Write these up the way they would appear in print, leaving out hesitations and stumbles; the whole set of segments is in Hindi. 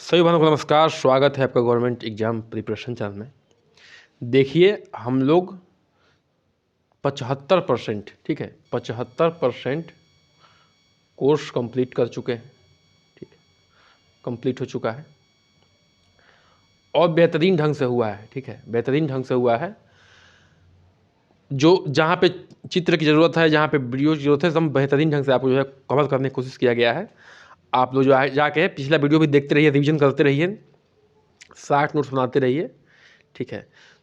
सभी भाइयों को नमस्कार। स्वागत है आपका गवर्नमेंट एग्जाम प्रिपरेशन चैनल में। देखिए हम लोग 75%, ठीक है, 75% कोर्स कंप्लीट कर चुके हैं। ठीक है, कंप्लीट हो चुका है और बेहतरीन ढंग से हुआ है। ठीक है, बेहतरीन ढंग से हुआ है। जो जहाँ पे चित्र की ज़रूरत है, जहाँ पे वीडियो की ज़रूरत है, सब बेहतरीन ढंग से आपको जो है कवर करने की कोशिश किया गया है। आप लोग जो है जाके पिछला वीडियो भी देखते रहिए, रिवीजन करते रहिए, शार्ट नोट्स बनाते रहिए। ठीक है,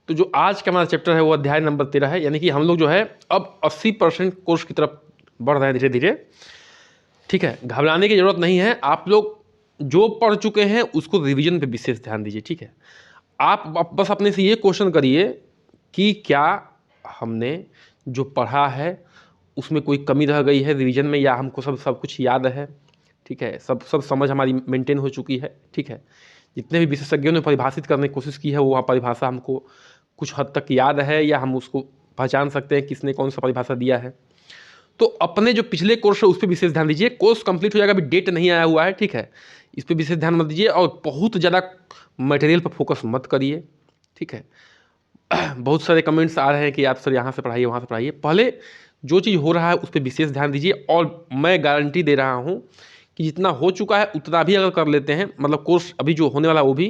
तो जो आज का हमारा चैप्टर है वो अध्याय नंबर 13 है। यानी कि हम लोग जो है अब 80% कोर्स की तरफ बढ़ रहे हैं धीरे धीरे। ठीक है, घबराने की ज़रूरत नहीं है। आप लोग जो पढ़ चुके हैं उसको रिवीजन पे विशेष ध्यान दीजिए। ठीक है, आप बस अपने से ये क्वेश्चन करिए कि क्या हमने जो पढ़ा है उसमें कोई कमी रह गई है रिवीजन में, या हमको सब सब कुछ याद है। ठीक है, सब सब समझ हमारी मेंटेन हो चुकी है। ठीक है, जितने भी विशेषज्ञों ने परिभाषित करने की कोशिश की है वो परिभाषा हमको कुछ हद तक याद है, या हम उसको पहचान सकते हैं किसने कौन सा परिभाषा दिया है। तो अपने जो पिछले कोर्स है उस पर विशेष ध्यान दीजिए। कोर्स कंप्लीट हो जाएगा, अभी डेट नहीं आया हुआ है। ठीक है, इस पर विशेष ध्यान मत दीजिए और बहुत ज़्यादा मटेरियल पर फोकस मत करिए। ठीक है, बहुत सारे कमेंट्स आ रहे हैं कि आप सर यहाँ से पढ़ाइए वहाँ से पढ़ाइए। पहले जो चीज़ हो रहा है उस पर विशेष ध्यान दीजिए और मैं गारंटी दे रहा हूँ कि जितना हो चुका है उतना भी अगर कर लेते हैं, मतलब कोर्स अभी जो होने वाला वो भी,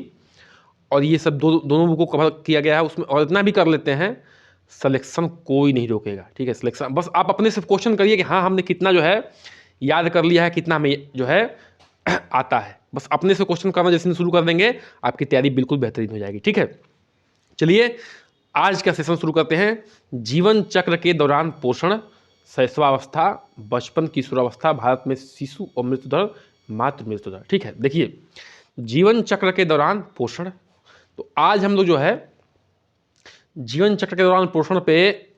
और ये सब दोनों बुक को कवर किया गया है उसमें, और इतना भी कर लेते हैं, सिलेक्शन कोई नहीं रोकेगा। ठीक है, सिलेक्शन बस आप अपने से क्वेश्चन करिए कि हाँ हमने कितना जो है याद कर लिया है, कितना हमें जो है आता है। बस अपने से क्वेश्चन करना जैसे शुरू कर देंगे आपकी तैयारी बिल्कुल बेहतरीन हो जाएगी। ठीक है, चलिए आज का सेशन शुरू करते हैं। जीवन चक्र के दौरान पोषण, शैशवावस्था, बचपन, किशोरावस्था, भारत में शिशु और मृत्यु दर, मातृ मृत्यु दर। ठीक है, देखिए जीवन चक्र के दौरान पोषण, तो आज हम लोग जो है जीवन चक्र के दौरान पोषण पे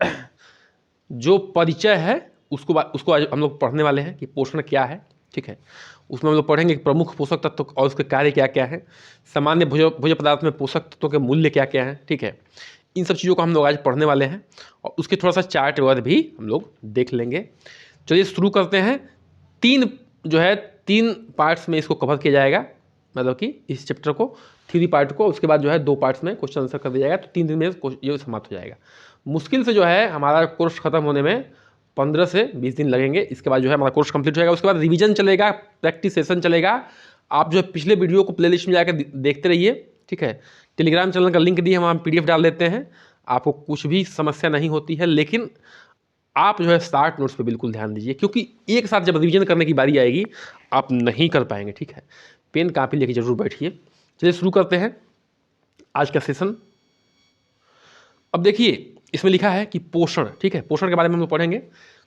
जो परिचय है उसको आज हम लोग पढ़ने वाले हैं कि पोषण क्या है। ठीक है, उसमें हम लोग पढ़ेंगे कि प्रमुख पोषक तत्व और उसके कार्य क्या क्या है, सामान्य भोज्य पदार्थ में पोषक तत्वों के मूल्य क्या क्या हैं। ठीक है, इन सब चीज़ों को हम लोग आज पढ़ने वाले हैं और उसके थोड़ा सा चार्ट वगैरह भी हम लोग देख लेंगे। चलिए शुरू करते हैं। तीन जो है 3 पार्ट्स में इसको कवर किया जाएगा, मतलब कि इस चैप्टर को 3 पार्ट को, उसके बाद जो है 2 पार्ट्स में क्वेश्चन आंसर कर दिया जाएगा। तो 3 दिन में ये समाप्त हो जाएगा। मुश्किल से जो है हमारा कोर्स खत्म होने में 15 से 20 दिन लगेंगे। इसके बाद जो है हमारा कोर्स कंप्लीट हो जाएगा। उसके बाद रिवीजन चलेगा, प्रैक्टिस सेशन चलेगा। आप जो है पिछले वीडियो को प्लेलिस्ट में जाकर देखते रहिए। ठीक है, टेलीग्राम चैनल का लिंक दिए, हम वहाँ PDF डाल देते हैं, आपको कुछ भी समस्या नहीं होती है। लेकिन आप जो है शार्ट नोट्स पे बिल्कुल ध्यान दीजिए, क्योंकि एक साथ जब रिवीजन करने की बारी आएगी आप नहीं कर पाएंगे। ठीक है, पेन कापी लेके जरूर बैठिए। चलिए शुरू करते हैं आज का सेशन। अब देखिए इसमें लिखा है कि पोषण, ठीक है, पोषण के बारे में हम लोग पढ़ेंगे।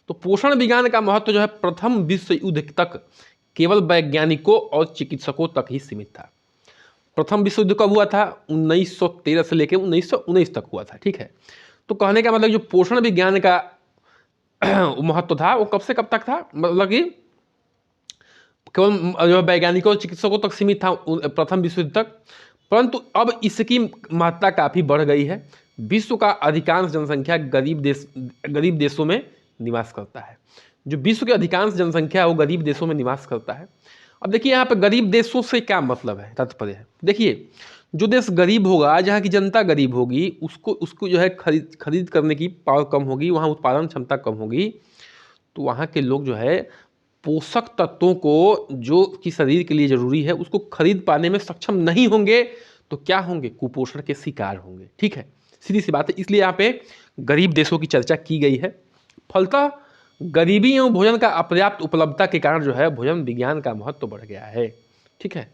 तो पोषण विज्ञान का महत्व जो है प्रथम विश्व युद्ध तक केवल वैज्ञानिकों और चिकित्सकों तक ही सीमित था। प्रथम विश्व युद्ध कब हुआ था? 1913 से लेकर 1919 तक हुआ था। ठीक है, तो कहने का मतलब जो पोषण विज्ञान का महत्व था वो कब से कब तक था, मतलब कि केवल जो वैज्ञानिकों और चिकित्सकों तक सीमित था प्रथम विश्व युद्ध तक। परंतु अब इसकी महत्ता काफ़ी बढ़ गई है। विश्व का अधिकांश जनसंख्या गरीब देशों में निवास करता है। जो विश्व की अधिकांश जनसंख्या है वो गरीब देशों में निवास करता है। अब देखिए यहाँ पे गरीब देशों से क्या मतलब है, तात्पर्य है। देखिए जो देश गरीब होगा, जहाँ की जनता गरीब होगी, उसको उसको जो है खरीद करने की पावर कम होगी, वहाँ उत्पादन क्षमता कम होगी, तो वहाँ के लोग जो है पोषक तत्वों को जो कि शरीर के लिए जरूरी है उसको खरीद पाने में सक्षम नहीं होंगे, तो क्या होंगे? कुपोषण के शिकार होंगे। ठीक है, सीधी सी बात है। इसलिए यहाँ पे गरीब देशों की चर्चा की गई है। फलतः गरीबी एवं भोजन का अपर्याप्त उपलब्धता के कारण जो है भोजन विज्ञान का महत्व बढ़ गया है। ठीक है,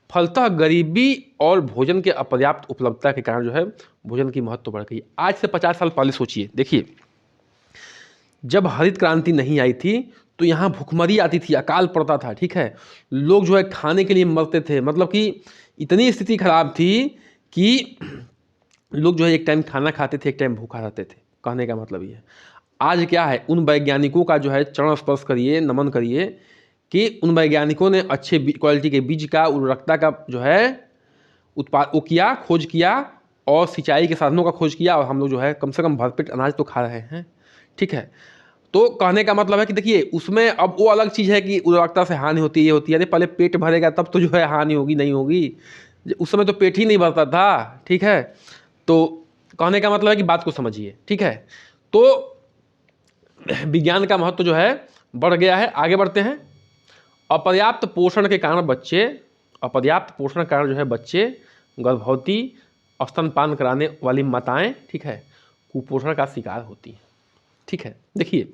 फलतः गरीबी और भोजन के अपर्याप्त उपलब्धता के कारण जो है भोजन की महत्व बढ़ गई। आज से 50 साल पहले सोचिए, देखिए जब हरित क्रांति नहीं आई थी तो यहाँ भुखमरी आती थी, अकाल पड़ता था। ठीक है, लोग जो है खाने के लिए मरते थे, मतलब कि इतनी स्थिति खराब थी कि लोग जो है एक टाइम खाना खाते थे, एक टाइम भूखा रहते थे। कहने का मतलब ये है। आज क्या है, उन वैज्ञानिकों का जो है चरण स्पर्श करिए, नमन करिए कि उन वैज्ञानिकों ने अच्छे क्वालिटी के बीज का, उर्वरकता का जो है उत्पाद किया, खोज किया, और सिंचाई के साधनों का खोज किया, और हम लोग जो है कम से कम भरपेट अनाज तो खा रहे हैं। ठीक है, तो कहने का मतलब है कि देखिए उसमें अब वो अलग चीज़ है कि उर्वरकता से हानि होती है, ये होती है। अरे पहले पेट भरेगा तब तो जो है हानि होगी, नहीं होगी। उस समय तो पेट ही नहीं भरता था, ठीक है। तो कहने का मतलब है कि बात को समझिए, ठीक है। तो विज्ञान का महत्व जो है बढ़ गया है। आगे बढ़ते हैं। अपर्याप्त पोषण के कारण बच्चे, अपर्याप्त पोषण के कारण जो है बच्चे, गर्भवती, स्तनपान कराने वाली माताएं, ठीक है, कुपोषण का शिकार होती हैं, ठीक है। देखिए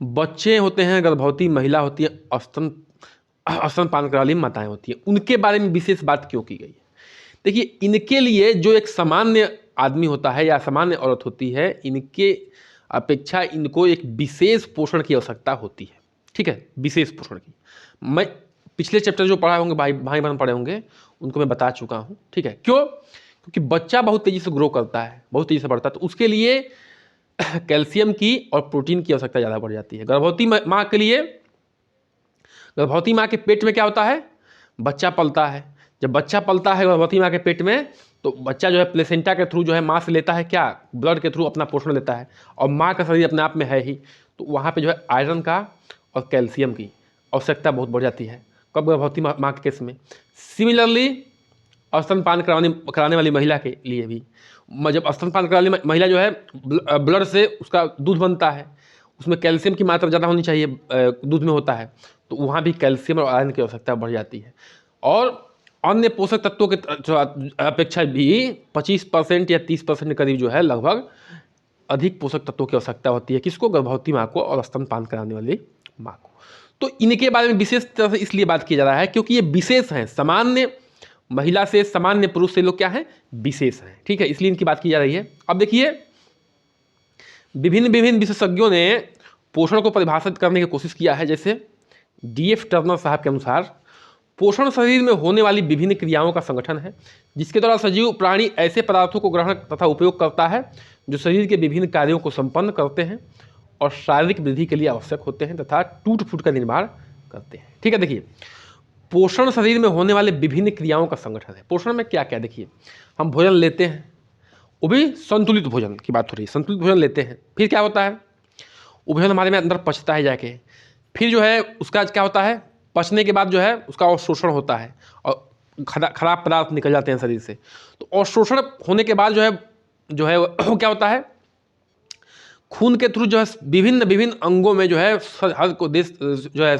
बच्चे होते हैं, गर्भवती महिला होती है, स्तनपान कराने वाली माताएं होती हैं, उनके बारे में विशेष बात क्यों की गई है? देखिए इनके लिए जो एक सामान्य आदमी होता है या सामान्य औरत होती है, इनके अपेक्षा इनको एक विशेष पोषण की आवश्यकता होती है, ठीक है, विशेष पोषण की। मैं पिछले चैप्टर जो पढ़ाए होंगे, भाई बहन पढ़े होंगे, उनको मैं बता चुका हूँ, ठीक है। क्यों? क्योंकि बच्चा बहुत तेज़ी से ग्रो करता है, बहुत तेज़ी से बढ़ता है, तो उसके लिए कैल्शियम की और प्रोटीन की आवश्यकता ज़्यादा बढ़ जाती है। गर्भवती माँ के लिए, गर्भवती माँ के पेट में क्या होता है? बच्चा पलता है। जब बच्चा पलता है गर्भवती माँ के पेट में, तो बच्चा जो है प्लेसेंटा के थ्रू जो है माँ से लेता है क्या? ब्लड के थ्रू अपना पोषण लेता है, और माँ का शरीर अपने आप में है ही, तो वहाँ पे जो है आयरन का और कैल्शियम की आवश्यकता बहुत बढ़ जाती है। कब? गर्भवती माँ के केस में। सिमिलरली स्तनपान कराने वाली महिला के लिए भी, जब स्तनपान कराने वाली महिला जो है ब्लड से उसका दूध बनता है, उसमें कैल्शियम की मात्रा ज़्यादा होनी चाहिए, दूध में होता है, तो वहाँ भी कैल्शियम और आयरन की आवश्यकता बढ़ जाती है। और अन्य पोषक तत्वों के अपेक्षा भी 25% या 30% के करीब जो है लगभग अधिक पोषक तत्वों की आवश्यकता होती है। किसको? गर्भवती माँ को और स्तनपान कराने वाली माँ को। तो इनके बारे में विशेष तरह से इसलिए बात किया जा रहा है क्योंकि ये विशेष हैं, सामान्य महिला से, सामान्य पुरुष से लोग क्या हैं? विशेष हैं, ठीक है, इसलिए इनकी बात की जा रही है। अब देखिए विभिन्न विशेषज्ञों ने पोषण को परिभाषित करने की कोशिश किया है। जैसे DF टर्नर साहब के अनुसार पोषण शरीर में होने वाली विभिन्न क्रियाओं का संगठन है जिसके द्वारा सजीव प्राणी ऐसे पदार्थों को ग्रहण तथा उपयोग करता है जो शरीर के विभिन्न कार्यों को संपन्न करते हैं और शारीरिक वृद्धि के लिए आवश्यक होते हैं तथा टूट फूट का निर्माण करते हैं, ठीक है। देखिए पोषण शरीर में होने वाले विभिन्न क्रियाओं का संगठन है। पोषण में क्या क्या? देखिए हम भोजन लेते हैं, वो भी संतुलित भोजन की बात हो रही है, संतुलित भोजन लेते हैं, फिर क्या होता है? वो भोजन हमारे में अंदर पचता है जाके, फिर जो है उसका क्या होता है? पचने के बाद जो है उसका अवशोषण होता है और खराब पदार्थ निकल जाते हैं शरीर से। तो अवशोषण होने के बाद जो है वो क्या होता है? खून के थ्रू जो है विभिन्न अंगों में जो है हर को देश जो है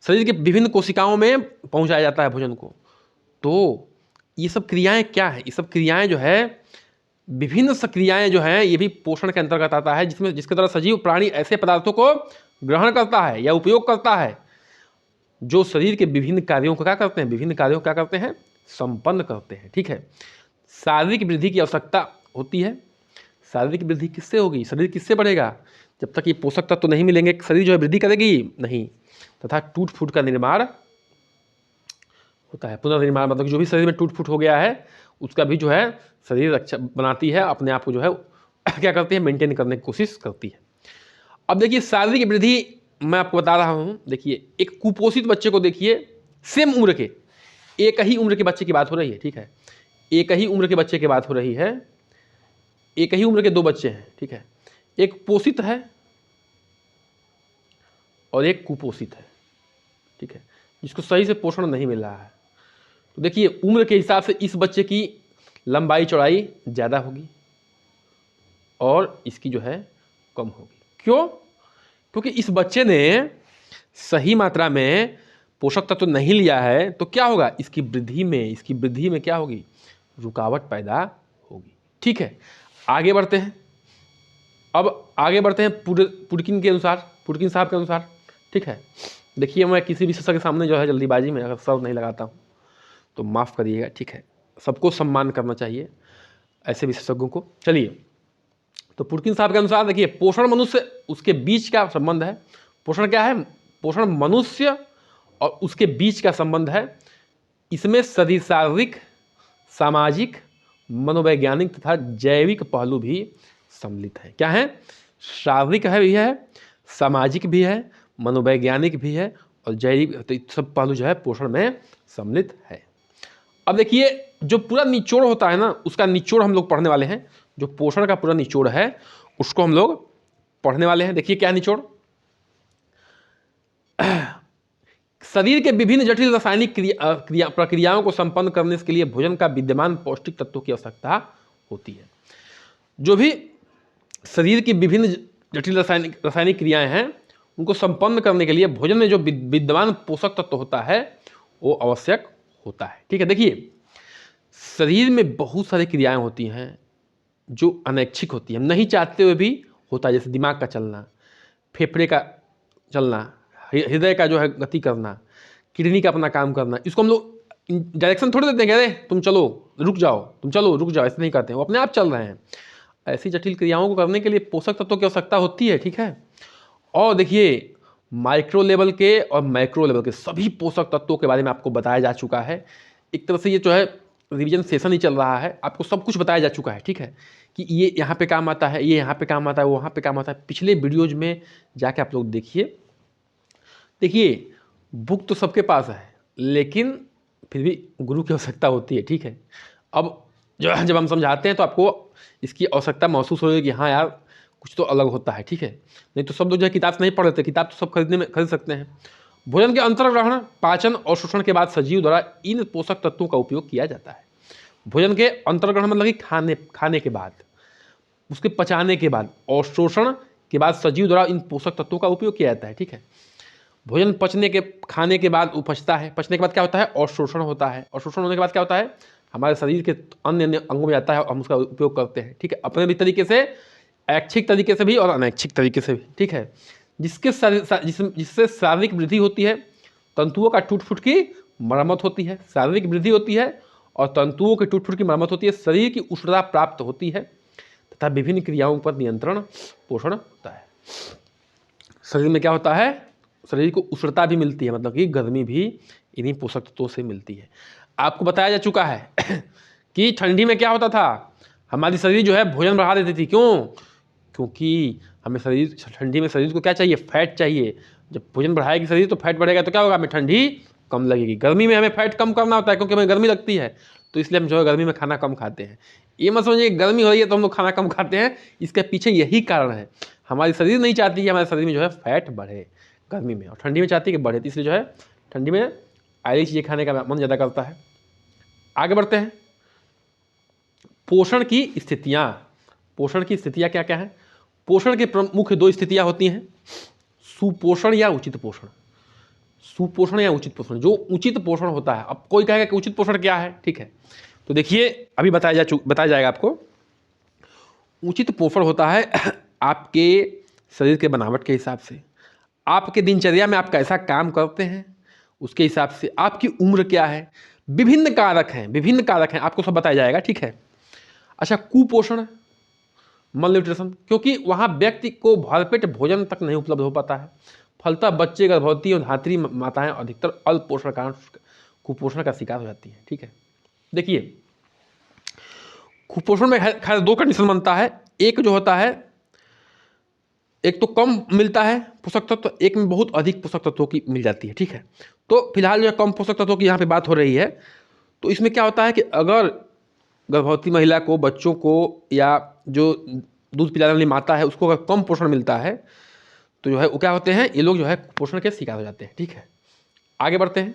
शरीर के विभिन्न कोशिकाओं में पहुंचाया जाता है भोजन को। तो ये सब क्रियाएं क्या है? ये सब क्रियाएं जो है, विभिन्न क्रियाएं जो हैं, ये भी पोषण के अंतर्गत आता है, जिसके द्वारा सजीव प्राणी ऐसे पदार्थों को ग्रहण करता है या उपयोग करता है जो शरीर के विभिन्न कार्यों को क्या करते हैं? विभिन्न कार्यों को क्या करते हैं? संपन्न करते हैं, ठीक है। शारीरिक वृद्धि की आवश्यकता होती है। शारीरिक वृद्धि किससे होगी? शरीर किससे बढ़ेगा? जब तक ये पोषक तत्व तो नहीं मिलेंगे, शरीर जो है वृद्धि करेगी नहीं। तथा टूट फूट का निर्माण होता है। पुनर्निर्माण मतलब जो भी शरीर में टूट फूट हो गया है उसका भी जो है शरीर रक्षा बनाती है, अपने आप को जो है क्या करती है? मेंटेन करने की कोशिश करती है। अब देखिए शारीरिक वृद्धि मैं आपको बता रहा हूँ। देखिए एक कुपोषित बच्चे को देखिए, सेम उम्र के, एक ही उम्र के बच्चे की बात हो रही है, ठीक है, एक ही उम्र के बच्चे की बात हो रही है, एक ही उम्र के दो बच्चे हैं, ठीक है, एक पोषित है और एक कुपोषित है, ठीक है, जिसको सही से पोषण नहीं मिल रहा है। तो देखिए उम्र के हिसाब से इस बच्चे की लंबाई चौड़ाई ज़्यादा होगी और इसकी जो है कम होगी। क्यों? क्योंकि इस बच्चे ने सही मात्रा में पोषक तत्व नहीं लिया है, तो क्या होगा? इसकी वृद्धि में क्या होगी? रुकावट पैदा होगी, ठीक है। आगे बढ़ते हैं। अब आगे बढ़ते हैं पुडकिन साहब के अनुसार, ठीक है। देखिए मैं किसी विशेषज्ञ के सामने जो है जल्दीबाजी में अगर शब्द नहीं लगाता हूँ तो माफ़ करिएगा, ठीक है। सबको सम्मान करना चाहिए ऐसे विशेषज्ञों को। चलिए तो पुडकिन साहब के अनुसार देखिए पोषण मनुष्य उसके बीच का संबंध है। पोषण क्या है? पोषण मनुष्य और उसके बीच का संबंध है। इसमें सभी शारीरिक, सामाजिक, मनोवैज्ञानिक तथा जैविक पहलू भी सम्मिलित है। क्या है? शारीरिक भी है, सामाजिक भी है, मनोवैज्ञानिक भी है और जैविक, तो सब पहलू जो है पोषण में सम्मिलित है। अब देखिए जो पूरा निचोड़ होता है ना, उसका निचोड़ हम लोग पढ़ने वाले हैं। जो पोषण का पूरा निचोड़ है उसको हम लोग पढ़ने वाले हैं। देखिए क्या निचोड़, शरीर के विभिन्न जटिल रासायनिक प्रक्रियाओं को संपन्न करने के लिए भोजन का विद्यमान पौष्टिक तत्वों की आवश्यकता होती है। जो भी शरीर की विभिन्न जटिल रासायनिक क्रियाएं हैं उनको संपन्न करने के लिए भोजन में जो विद्यमान पोषक तत्व होता है वो आवश्यक होता है। ठीक है, देखिए शरीर में बहुत सारी क्रियाएं होती हैं जो अनैच्छिक होती है, हम नहीं चाहते हुए भी होता है, जैसे दिमाग का चलना, फेफड़े का चलना, हृदय का जो है गति करना, किडनी का अपना काम करना। इसको हम लोग डायरेक्शन थोड़ी देते हैं, अरे तुम चलो रुक जाओ, तुम चलो रुक जाओ, ऐसे नहीं करते हैं, वो अपने आप चल रहे हैं। ऐसी जटिल क्रियाओं को करने के लिए पोषक तत्वों की आवश्यकता होती है। ठीक है, और देखिए माइक्रो लेवल के और मैक्रो लेवल के सभी पोषक तत्वों के बारे में आपको बताया जा चुका है। एक तरह से ये जो है रिवीजन सेशन ही चल रहा है, आपको सब कुछ बताया जा चुका है। ठीक है, कि ये यहाँ पे काम आता है, ये यहाँ पे काम आता है, वो वहाँ पे काम आता है। पिछले वीडियोज में जाके आप लोग देखिए। देखिए बुक तो सबके पास है, लेकिन फिर भी गुरु की आवश्यकता होती है। ठीक है, अब जब हम समझाते हैं तो आपको इसकी आवश्यकता महसूस होगी कि हाँ यार कुछ तो अलग होता है। ठीक है, नहीं तो सब लोग जो है किताब से नहीं पढ़ लेते, किताब तो सब खरीद सकते हैं। भोजन के अंतर्ग्रहण, पाचन और शोषण के बाद सजीव द्वारा इन पोषक तत्वों का उपयोग किया जाता है। भोजन के अंतर्ग्रहण मतलब कि खाने के बाद, उसके पचाने के बाद, और शोषण के बाद सजीव द्वारा इन पोषक तत्वों का उपयोग किया जाता है। ठीक है, भोजन खाने के बाद उपजता है, पचने के बाद क्या होता है, और शोषण होता है, और शोषण होने के बाद क्या होता है, हमारे शरीर के अन्य अन्य अंगों में जाता है और हम उसका उपयोग करते हैं। ठीक है, अपने भी तरीके से, ऐच्छिक तरीके से भी और अनैच्छिक तरीके से भी। ठीक है, जिससे शारीरिक वृद्धि होती है, तंतुओं का टूट फूट की मरम्मत होती है। शारीरिक वृद्धि होती है और तंतुओं के टूट फूट की मरम्मत होती है, शरीर की उष्णता प्राप्त होती है तथा विभिन्न क्रियाओं पर नियंत्रण पोषण होता है। शरीर में क्या होता है, शरीर को उष्णता भी मिलती है, मतलब कि गर्मी भी इन्हीं पोषक तत्वों से मिलती है। आपको बताया जा चुका है कि ठंडी में क्या होता था, हमारी शरीर जो है भोजन बढ़ा देती थी। क्यों? क्योंकि हमें ठंडी में शरीर को क्या चाहिए, फैट चाहिए। जब भोजन बढ़ाएगी शरीर तो फैट बढ़ेगा, तो क्या होगा, हमें ठंडी कम लगेगी। गर्मी में हमें फैट कम करना होता है क्योंकि हमें गर्मी लगती है, तो इसलिए हम जो है गर्मी में खाना कम खाते हैं। ये मत समझिए गर्मी हो रही है तो हम लोग खाना कम खाते हैं, इसके पीछे यही कारण है। हमारी शरीर नहीं चाहती कि हमारे शरीर में जो है फैट बढ़े गर्मी में, और ठंडी में चाहती है कि बढ़े, इसलिए जो है ठंडी में ऑयली चीज़ें खाने का मन ज़्यादा करता है। आगे बढ़ते हैं। पोषण की स्थितियाँ, पोषण की स्थितियाँ क्या क्या हैं? पोषण के मुख्य दो स्थितियाँ होती हैं, सुपोषण या उचित पोषण। सुपोषण या उचित पोषण, जो उचित पोषण होता है। अब कोई कहेगा कि उचित पोषण क्या है, ठीक है, तो देखिए अभी बताया जाएगा आपको। उचित पोषण होता है आपके शरीर के बनावट के हिसाब से, आपके दिनचर्या में आप कैसा काम करते हैं उसके हिसाब से, आपकी उम्र क्या है, विभिन्न कारक हैं, आपको सब बताया जाएगा। ठीक है, अच्छा कुपोषण, मल न्यूट्रिशन, क्योंकि वहाँ व्यक्ति को भरपेट भोजन तक नहीं उपलब्ध हो पाता है, फलतः बच्चे, गर्भवती और धात्री माताएं अधिकतर अल्प पोषण कारण कुपोषण का शिकार हो जाती हैं। ठीक है, देखिए कुपोषण में खैर दो कंडीशन बनता है, एक जो होता है, एक तो कम मिलता है पोषक तत्व, एक में बहुत अधिक पोषक तत्वों की मिल जाती है। ठीक है, तो फिलहाल जो कम पोषक तत्वों की यहाँ पे बात हो रही है, तो इसमें क्या होता है कि अगर गर्भवती महिला को, बच्चों को, या जो दूध पिलाने वाली माता है उसको अगर कम पोषण मिलता है तो जो है वो क्या होते हैं, ये लोग जो है कुपोषण के शिकार हो जाते हैं। ठीक है, आगे बढ़ते हैं।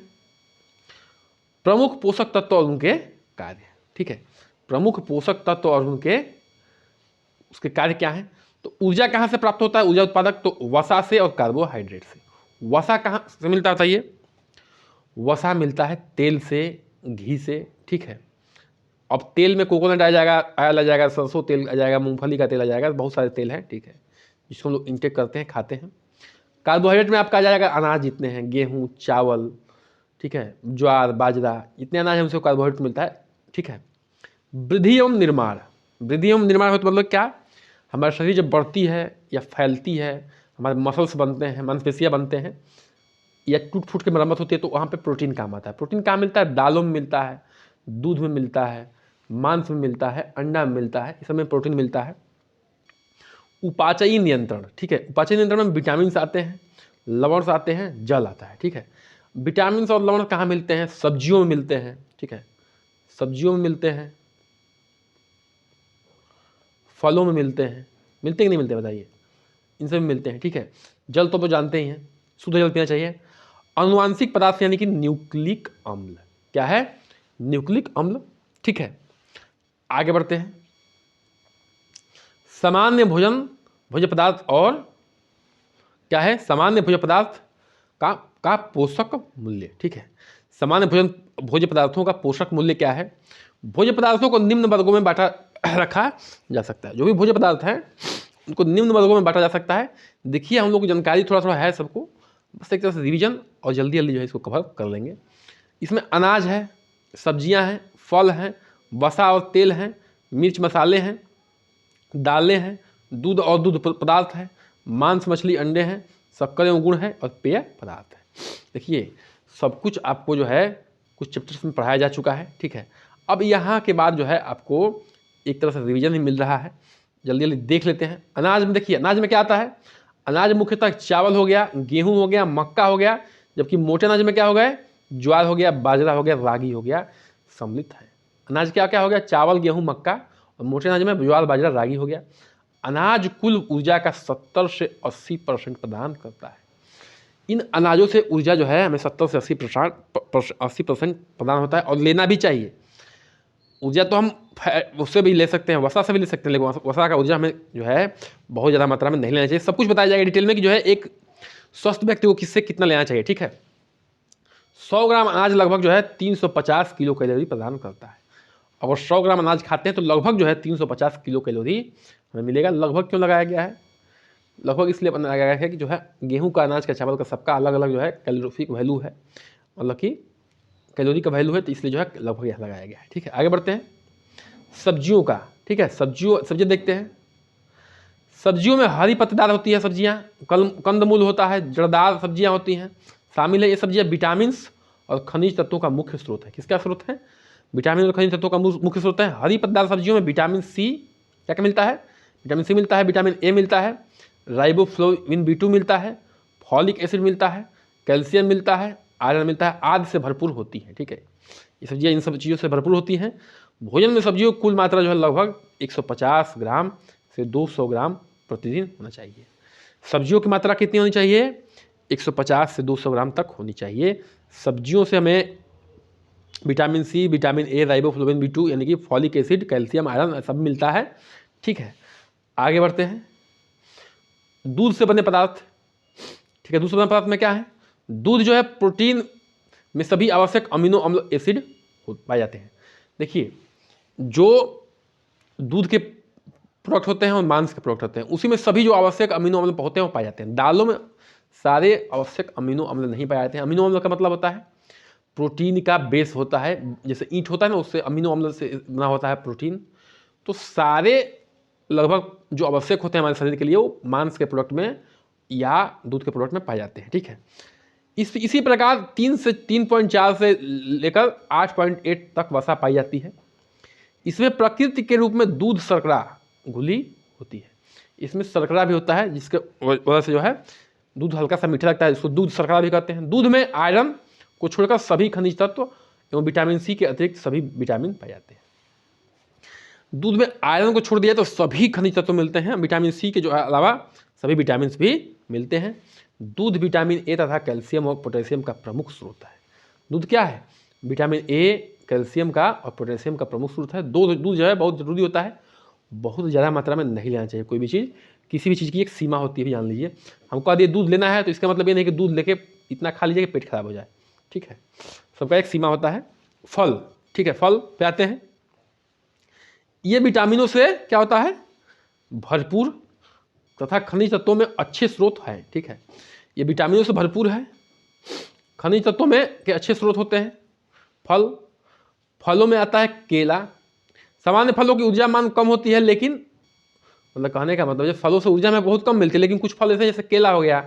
प्रमुख पोषक तत्व और उनके कार्य। ठीक है, प्रमुख पोषक तत्व और उसके कार्य क्या है? तो ऊर्जा कहाँ से प्राप्त होता है, ऊर्जा उत्पादक? तो वसा से और कार्बोहाइड्रेट से। वसा कहाँ से मिलता है बताइए? वसा मिलता है तेल से, घी से। ठीक है, अब तेल में कोकोनट आ जाएगा, ऑयल आ जाएगा, सरसों तेल आ जाएगा, मूंगफली का तेल आ जाएगा, बहुत सारे तेल हैं। ठीक है, जिसको हम लोग इंटेक करते हैं, खाते हैं। कार्बोहाइड्रेट में आपका आ जाएगा अनाज जितने हैं, गेहूँ, चावल, ठीक है, ज्वार, बाजरा, जितने अनाज हैं उसे कार्बोहाइड्रेट मिलता है। ठीक है, वृद्धि एवं निर्माण, वृद्धि एवं निर्माण हो तो मतलब क्या, हमारा शरीर जब बढ़ती है या फैलती है, हमारे मसल्स बनते हैं, मांसपेशियाँ बनते हैं, या टूट फूट की मरम्मत होती है, तो वहाँ पे प्रोटीन काम आता है। प्रोटीन कहाँ मिलता है? दालों में मिलता है, दूध में मिलता है, मांस में मिलता है, अंडा में मिलता है, इस सब में प्रोटीन मिलता है। उपाचयी नियंत्रण, ठीक है, उपाचयी नियंत्रण में विटामिन आते हैं, लवण आते हैं, जल आता है। ठीक है, विटामिन और लवण कहाँ मिलते हैं? सब्जियों में मिलते हैं। ठीक है, सब्जियों में मिलते हैं, फलों में मिलते हैं। मिलते कि नहीं मिलते बताइए? इनसे भी मिलते हैं, ठीक है। जल तो जानते ही हैं, शुद्ध जल पीना चाहिए। अनुवांशिक पदार्थ यानी कि न्यूक्लिक अम्ल, क्या है? न्यूक्लिक अम्ल, ठीक है। आगे बढ़ते हैं। सामान्य भोज्य पदार्थ और क्या है? सामान्य भोज्य पदार्थ का पोषक मूल्य, ठीक है। सामान्य भोज्य पदार्थों का पोषक मूल्य क्या है? भोज्य पदार्थों को निम्न वर्गों में बांटा रखा जा सकता है। जो भी भोज्य पदार्थ है उनको निम्न वर्गों में बांटा जा सकता है। देखिए हम लोग को जानकारी थोड़ा थोड़ा है सबको, बस एक तरह से रिवीजन और जल्दी जल्दी जो है इसको कवर कर लेंगे। इसमें अनाज है, सब्जियां हैं, फल हैं, वसा और तेल हैं, मिर्च मसाले हैं, दालें हैं, दूध और दूध पदार्थ है, मांस मछली अंडे हैं, शक्कर एवं गुड़ है और पेय पदार्थ है। देखिए सब कुछ आपको जो है कुछ चैप्टर्स में पढ़ाया जा चुका है, ठीक है। अब यहाँ के बाद जो है आपको एक तरह से रिवीजन ही मिल रहा है, जल्दी जल्दी देख लेते हैं। अनाज में देखिए, अनाज में क्या आता है? अनाज मुख्यतः चावल हो गया, गेहूं हो गया, मक्का हो गया, जबकि मोटे अनाज में क्या हो गए? ज्वार हो गया, बाजरा हो गया, रागी हो गया, सम्मिलित है। अनाज क्या क्या हो गया? चावल, गेहूं, मक्का, और मोटे अनाज में ज्वार, बाजरा, रागी हो गया। अनाज कुल ऊर्जा का 70 से 80% प्रदान करता है। इन अनाजों से ऊर्जा जो है हमें 70 से 80% प्रदान होता है और लेना भी चाहिए। ऊर्जा तो हम उससे भी ले सकते हैं, वसा से भी ले सकते हैं, लेकिन वसा का ऊर्जा हमें जो है बहुत ज़्यादा मात्रा में नहीं लेना चाहिए। सब कुछ बताया जाएगा डिटेल में कि जो है एक स्वस्थ व्यक्ति को किससे कितना लेना चाहिए, ठीक है। 100 ग्राम अनाज लगभग जो है 350 किलो कैलोरी प्रदान करता है। अगर 100 ग्राम अनाज खाते हैं तो लगभग जो है 350 किलो कैलोरी हमें मिलेगा। लगभग क्यों लगाया गया है? लगभग इसलिए बनाया गया है कि जो है गेहूं का, अनाज का, चावल का सबका अलग अलग जो है कैलोरीफिक वैल्यू है, मतलब कि कैलोरी का वैल्यू है, तो इसलिए जो है लगभग यहाँ लगाया गया है, ठीक है। आगे बढ़ते हैं सब्जियों का, ठीक है। सब्जियाँ देखते हैं। सब्जियों में हरी पत्तेदार होती है सब्जियाँ, कंदमूल होता है, जड़दार सब्जियाँ होती हैं, शामिल है। ये सब्जियाँ विटामिन और खनिज तत्वों का मुख्य स्रोत है। किसका स्रोत है? विटामिन और खनिज तत्वों का मुख्य स्रोत है। हरी पत्तेदार सब्जियों में विटामिन सी क्या क्या मिलता है? विटामिन सी मिलता है, विटामिन ए मिलता है, राइबोफ्लोविन B2 मिलता है, फॉलिक एसिड मिलता है, कैल्शियम मिलता है, आयरन मिलता है, आदि से भरपूर होती है, ठीक है। ये सब्जियाँ इन सब चीज़ों से भरपूर होती हैं। भोजन में सब्जियों की कुल मात्रा जो है लगभग 150 ग्राम से 200 ग्राम प्रतिदिन होना चाहिए। सब्जियों की मात्रा कितनी होनी चाहिए? 150 से 200 ग्राम तक होनी चाहिए। सब्जियों से हमें vitamin C, vitamin A, riboflavin B2 यानी कि फॉलिक एसिड, कैल्शियम, आयरन सब मिलता है, ठीक है। आगे बढ़ते हैं। दूध से बने पदार्थ, ठीक है। दूध से बने पदार्थ में क्या है? दूध जो है प्रोटीन में सभी आवश्यक अमीनो अम्ल एसिड पाए जाते हैं। देखिए जो दूध के प्रोडक्ट होते हैं और मांस के प्रोडक्ट होते हैं उसी में सभी जो आवश्यक अमीनो अम्ल होते हैं वो पाए जाते हैं। दालों में सारे आवश्यक अमीनो अम्ल नहीं पाए जाते हैं। अमीनो अम्ल का मतलब होता है प्रोटीन का बेस होता है, जैसे ईंट होता है ना, उससे अमीनो अम्ल से बना होता है प्रोटीन। तो सारे लगभग जो आवश्यक होते हैं हमारे शरीर के लिए वो मांस के प्रोडक्ट में या दूध के प्रोडक्ट में पाए जाते हैं, ठीक है। इसी प्रकार 3.4 से लेकर 8.8 तक वसा पाई जाती है। इसमें प्रकृति के रूप में दूध शर्करा घुली होती है। इसमें शर्करा भी होता है जिसके वजह से जो है दूध हल्का सा मीठा लगता है, इसको दूध शर्करा भी कहते हैं। दूध में आयरन को छोड़कर सभी खनिज तत्व एवं विटामिन सी के अतिरिक्त सभी विटामिन पाए जाते हैं। दूध में आयरन को छोड़ दिया तो सभी खनिज तत्व मिलते हैं, विटामिन सी के जो अलावा सभी विटामिन भी मिलते हैं। दूध विटामिन ए तथा कैल्शियम और पोटेशियम का प्रमुख स्रोत है। दूध क्या है? विटामिन ए, कैल्शियम का और पोटेशियम का प्रमुख स्रोत है। दूध जो है बहुत ज़रूरी होता है, बहुत ज़्यादा मात्रा में नहीं लेना चाहिए। कोई भी चीज़, किसी भी चीज़ की एक सीमा होती है, भी जान लीजिए। हमको यदि दूध लेना है तो इसका मतलब ये नहीं कि दूध लेके इतना खा लीजिए कि पेट खराब हो जाए, ठीक है। सबका एक सीमा होता है। फल, ठीक है, फल पे आते हैं। ये विटामिनों से क्या होता है? भरपूर तथा खनिज तत्वों में अच्छे स्रोत हैं, ठीक है। ये विटामिनों से भरपूर है, खनिज तत्वों में के अच्छे स्रोत होते हैं। फलों में आता है केला। सामान्य फलों की ऊर्जा मान कम होती है, लेकिन मतलब कहने का मतलब फलों से ऊर्जा में बहुत कम मिलती है, लेकिन कुछ फल ऐसे जैसे केला हो गया,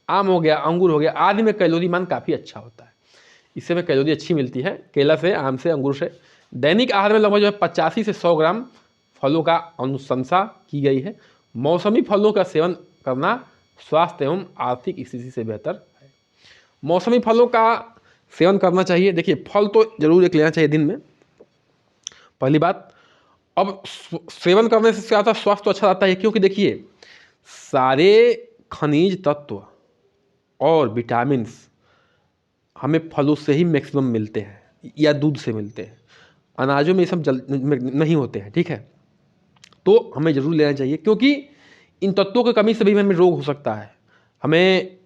आम हो गया, अंगूर हो गया आदि में कैलोरी मान काफ़ी अच्छा होता है। इससे में कैलोरी अच्छी मिलती है, केला से, आम से, अंगूर से। दैनिक आहार में लगभग जो है 85 से 100 ग्राम फलों का अनुशंसा की गई है। मौसमी फलों का सेवन करना स्वास्थ्य एवं आर्थिक स्थिति से बेहतर है। मौसमी फलों का सेवन करना चाहिए। देखिए फल तो जरूर एक लेना चाहिए दिन में, पहली बात। अब सेवन करने से क्या होता है? स्वास्थ्य तो अच्छा रहता है, क्योंकि देखिए सारे खनिज तत्व और विटामिन्स हमें फलों से ही मैक्सिमम मिलते हैं या दूध से मिलते हैं। अनाजों में ये सब नहीं होते हैं, ठीक है। तो हमें ज़रूर लेना चाहिए, क्योंकि इन तत्वों की कमी से भी हमें रोग हो सकता है, हमें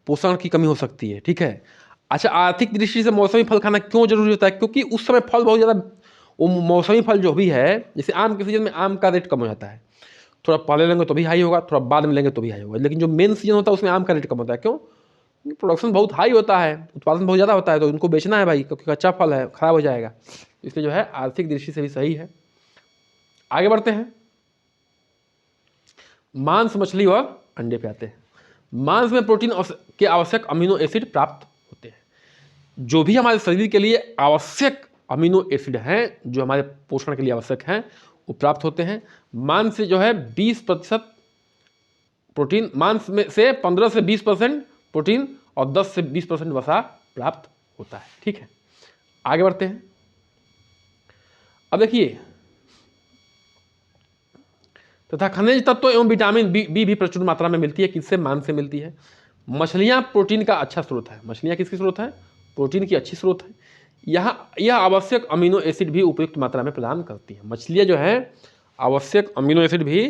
पोषण की कमी हो सकती है, ठीक है। अच्छा, आर्थिक दृष्टि से मौसमी फल खाना क्यों जरूरी होता है? क्योंकि उस समय फल बहुत ज़्यादा, वो मौसमी फल जो भी है, जैसे आम के सीजन में आम का रेट कम हो जाता है, थोड़ा पहले लेंगे तो भी हाई होगा, थोड़ा बाद में लेंगे तो भी हाई होगा, लेकिन जो मेन सीजन होता है उसमें आम का रेट कम होता है। क्यों? प्रोडक्शन बहुत हाई होता है, उत्पादन बहुत ज़्यादा होता है, तो उनको बेचना है भाई, क्योंकि कच्चा फल है, खराब हो जाएगा। इसलिए जो है आर्थिक दृष्टि से भी सही है। आगे बढ़ते हैं, मांस, मछली और अंडे पे आते हैं। मांस में प्रोटीन के आवश्यक अमीनो एसिड प्राप्त होते हैं। जो भी हमारे शरीर के लिए आवश्यक अमीनो एसिड हैं, जो हमारे पोषण के लिए आवश्यक हैं, वो प्राप्त होते हैं। मांस से जो है 20% प्रोटीन, मांस में से 15 से 20% प्रोटीन और 10 से 20% वसा प्राप्त होता है, ठीक है। आगे बढ़ते हैं। अब देखिए, तथा खनिज तत्व एवं विटामिन बी भी प्रचुर मात्रा में मिलती है। किससे? मांस से मिलती है। मछलियां प्रोटीन का अच्छा स्रोत है। मछलियां किसकी स्रोत है? प्रोटीन की अच्छी स्रोत है। यहाँ यह आवश्यक अमीनो एसिड भी उपयुक्त मात्रा में प्रदान करती है। मछलियां जो है आवश्यक अमीनो एसिड भी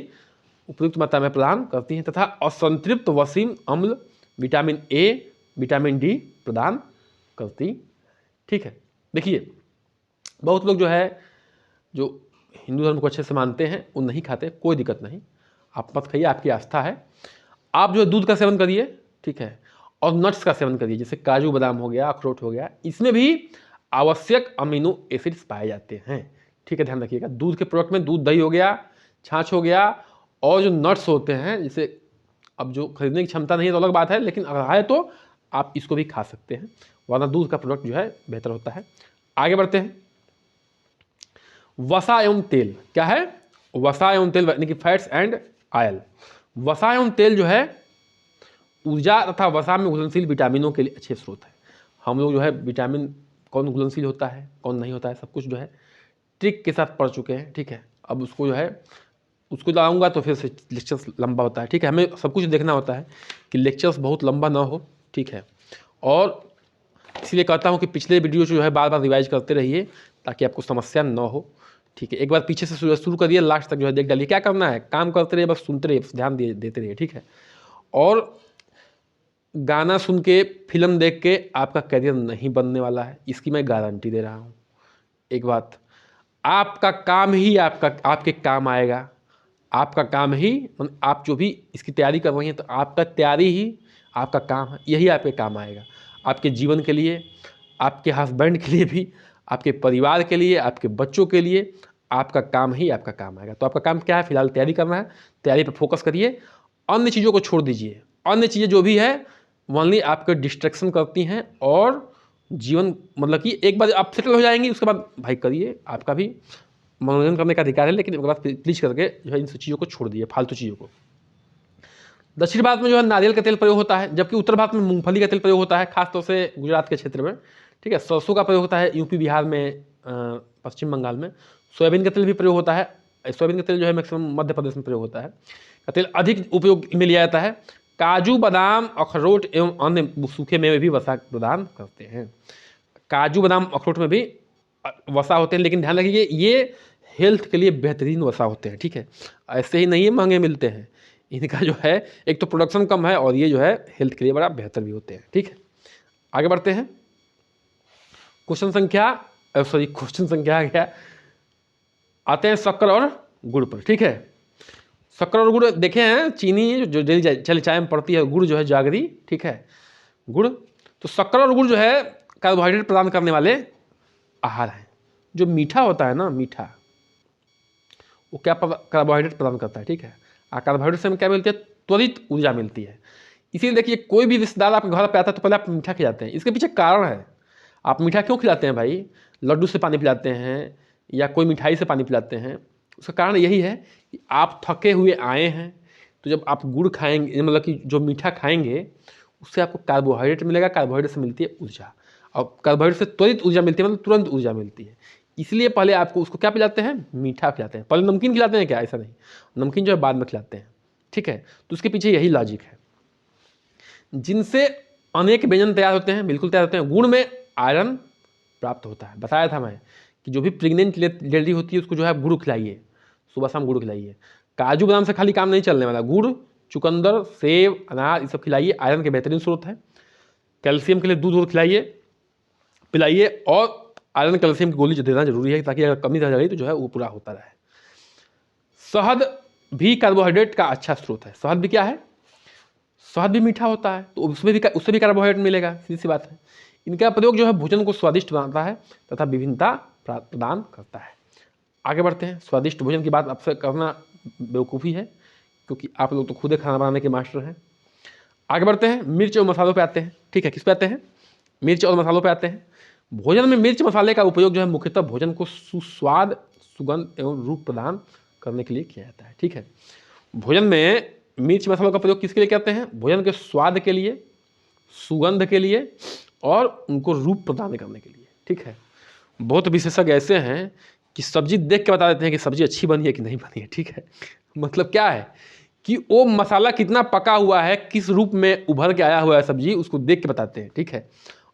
उपयुक्त मात्रा में प्रदान करती हैं, तथा असंतृप्त वसीम अम्ल, विटामिन ए, विटामिन डी प्रदान करती, ठीक है। देखिए, बहुत लोग जो है, जो हिंदू धर्म को अच्छे से मानते हैं, वो नहीं खाते, कोई दिक्कत नहीं, आप मत खाइए, आपकी आस्था है। आप जो है दूध का सेवन करिए, ठीक है, और नट्स का सेवन करिए, जैसे काजू बादाम हो गया, अखरोट हो गया, इसमें भी आवश्यक अमीनो एसिड्स पाए जाते हैं, ठीक है, ध्यान रखिएगा। दूध के प्रोडक्ट में दूध दही हो गया, छाछ हो गया, और जो नट्स होते हैं, जैसे अब जो खरीदने की क्षमता नहीं है तो अलग बात है, लेकिन अगर है तो आप इसको भी खा सकते हैं, वरना दूध का प्रोडक्ट जो है बेहतर होता है। आगे बढ़ते हैं। वसा एवं तेल क्या है? वसा एवं तेल यानी कि फैट्स एंड ऑयल। वसा एवं तेल जो है ऊर्जा तथा वसा में घुलनशील विटामिनों के लिए अच्छे स्रोत है। हम लोग जो है विटामिन कौन घुलनशील होता है, कौन नहीं होता है, सब कुछ जो है ट्रिक के साथ पढ़ चुके हैं, ठीक है। अब उसको जो है, उसको लाऊंगा तो फिर से लेक्चर्स लंबा होता है, ठीक है। हमें सब कुछ देखना होता है कि लेक्चर्स बहुत लंबा ना हो, ठीक है। और इसलिए कहता हूँ कि पिछले वीडियो जो है बार बार रिवाइज करते रहिए, ताकि आपको समस्या ना हो, ठीक है। एक बार पीछे से शुरू करिए, लास्ट तक जो है देख डालिए। क्या करना है? काम करते रहिए, बस सुनते रहिए, ध्यान देते रहिए, ठीक है। और गाना सुन के, फिल्म देख के आपका करियर नहीं बनने वाला है, इसकी मैं गारंटी दे रहा हूँ। एक बात, आपका काम ही आपके काम आएगा। आपका काम ही, आप जो भी इसकी तैयारी कर रही हैं, तो आपका तैयारी ही आपका काम है, यही आपके काम आएगा, आपके जीवन के लिए, आपके हस्बैंड के लिए भी, आपके परिवार के लिए, आपके बच्चों के लिए, आपका काम ही आपका काम आएगा। तो आपका काम क्या है? फिलहाल तैयारी करना है, तैयारी पर फोकस करिए, अन्य चीज़ों को छोड़ दीजिए। अन्य चीज़ें जो भी है ओनली आपके डिस्ट्रैक्शन करती हैं, और जीवन, मतलब कि एक बार आप सेटल हो जाएंगे, उसके बाद भाई करिए, आपका भी मनोरंजन करने का अधिकार है, लेकिन एक बार प्लीज करके जो है इन सब चीज़ों को छोड़ दीजिए, फालतू चीज़ों को। दक्षिण भारत में जो है नारियल का तेल प्रयोग होता है, जबकि उत्तर भारत में मूंगफली का तेल प्रयोग होता है, खासतौर से गुजरात के क्षेत्र में, ठीक है। सरसों का प्रयोग होता है यूपी बिहार में, पश्चिम बंगाल में। सोयाबीन का तेल भी प्रयोग होता है। सोयाबीन का तेल जो है मैक्सिमम मध्य प्रदेश में प्रयोग होता है, का तेल अधिक उपयोग में लिया जाता है। काजू बादाम अखरोट एवं अन्य सूखे मेवे भी वसा प्रदान करते हैं। काजू बादाम अखरोट में भी वसा होते हैं, लेकिन ध्यान रखिए ये हेल्थ के लिए बेहतरीन वसा होते हैं, ठीक है। ऐसे ही नहीं है, महंगे मिलते हैं। इनका जो है एक तो प्रोडक्शन कम है, और ये जो है हेल्थ के लिए बड़ा बेहतर भी होते हैं, ठीक है। आगे बढ़ते हैं। क्वेश्चन संख्या आ गया, आते हैं शक्कर और गुड़ पर, ठीक है। शक्कर और गुड़ देखे हैं, चीनी जो डेली चाय में पड़ती है, गुड़ जो है जागरी, ठीक है, गुड़। तो शक्कर और गुड़ जो है कार्बोहाइड्रेट प्रदान करने वाले आहार हैं। जो मीठा होता है ना, मीठा, वो क्या कार्बोहाइड्रेट प्रदान करता है, ठीक है। और कार्बोहाइड्रेट से हमें क्या मिलती है? त्वरित ऊर्जा मिलती है। इसीलिए देखिए, कोई भी रिश्तेदार आपके घर पे आता है तो पहले आप मीठा खिलाते हैं। इसके पीछे कारण है। आप मीठा क्यों खिलाते हैं भाई? लड्डू से पानी पिलाते हैं, या कोई मिठाई से पानी पिलाते हैं, उसका कारण यही है कि आप थके हुए आए हैं, तो जब आप गुड़ खाएंगे, मतलब कि जो मीठा खाएंगे, उससे आपको कार्बोहाइड्रेट मिलेगा, कार्बोहाइड्रेट से मिलती है ऊर्जा, और कार्बोहाइड्रेट से त्वरित ऊर्जा मिलती है, मतलब तुरंत ऊर्जा मिलती है। इसलिए पहले आपको उसको क्या पिलाते हैं? मीठा खिलाते हैं। पहले नमकीन खिलाते हैं क्या? ऐसा नहीं, नमकीन जो है बाद में खिलाते हैं, ठीक है। तो उसके पीछे यही लॉजिक है, जिनसे अनेक व्यंजन तैयार होते हैं, बिल्कुल तैयार होते हैं। गुड़ में आयरन प्राप्त होता है। बताया था मैं कि जो भी प्रेग्नेंट लेडी होती है उसको जो है गुड़ खिलाइए, सुबह शाम गुड़ खिलाइए। काजू बादाम से खाली काम नहीं चलने वाला, गुड़, चुकंदर, सेब, अनार, ये सब खिलाइए, आयरन के बेहतरीन स्रोत है। कैल्शियम के लिए दूध खिलाइए, पिलाइए, और आयरन कैल्शियम की गोली देना जरूरी है, ताकि अगर कमी रह जाए तो जो है वो पूरा होता रहे। शहद भी कार्बोहाइड्रेट का अच्छा स्रोत है। शहद भी क्या है, शहद भी मीठा होता है, तो उससे भी कार्बोहाइड्रेट मिलेगा, सीधी सी बात है। इनका प्रयोग जो है भोजन को स्वादिष्ट बनाता है तथा विभिन्नता प्रदान करता है। आगे बढ़ते हैं। स्वादिष्ट भोजन की बात आपसे करना बेवकूफ़ी है, क्योंकि आप लोग तो खुद ही खाना बनाने के मास्टर हैं। आगे बढ़ते हैं, मिर्च और मसालों पे आते हैं। ठीक है, किस पे आते हैं, मिर्च और मसालों पे आते हैं। भोजन में मिर्च मसाले का उपयोग जो है मुख्यतः भोजन को सुस्वाद, सुगंध एवं रूप प्रदान करने के लिए किया जाता है। ठीक है, भोजन में मिर्च मसालों का प्रयोग किसके लिए करते हैं, भोजन के स्वाद के लिए, सुगंध के लिए और उनको रूप प्रदान करने के लिए। ठीक है, बहुत विशेषज्ञ ऐसे हैं कि सब्जी देख के बता देते हैं कि सब्जी अच्छी बनी है कि नहीं बनी है। ठीक है, मतलब क्या है कि वो मसाला कितना पका हुआ है, किस रूप में उभर के आया हुआ है सब्जी, उसको देख के बताते हैं। ठीक है,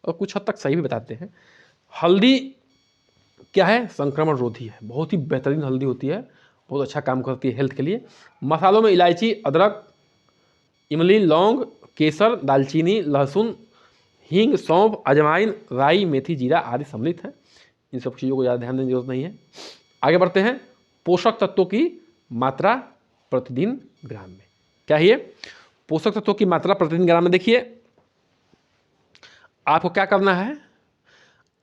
और कुछ हद तक सही भी बताते हैं। हल्दी क्या है, संक्रमण रोधी है, बहुत ही बेहतरीन हल्दी होती है, बहुत अच्छा काम करती है हेल्थ के लिए। मसालों में इलायची, अदरक, इमली, लौंग, केसर, दालचीनी, लहसुन, हींग, सौंफ, अजवाइन, राई, मेथी, जीरा आदि सम्मिलित है। इन सब चीज़ों को ज़्यादा ध्यान देने की जरूरत नहीं है। आगे बढ़ते हैं। पोषक तत्वों की मात्रा प्रतिदिन ग्राम में, क्या है ये, पोषक तत्वों की मात्रा प्रतिदिन ग्राम में। देखिए आपको क्या करना है,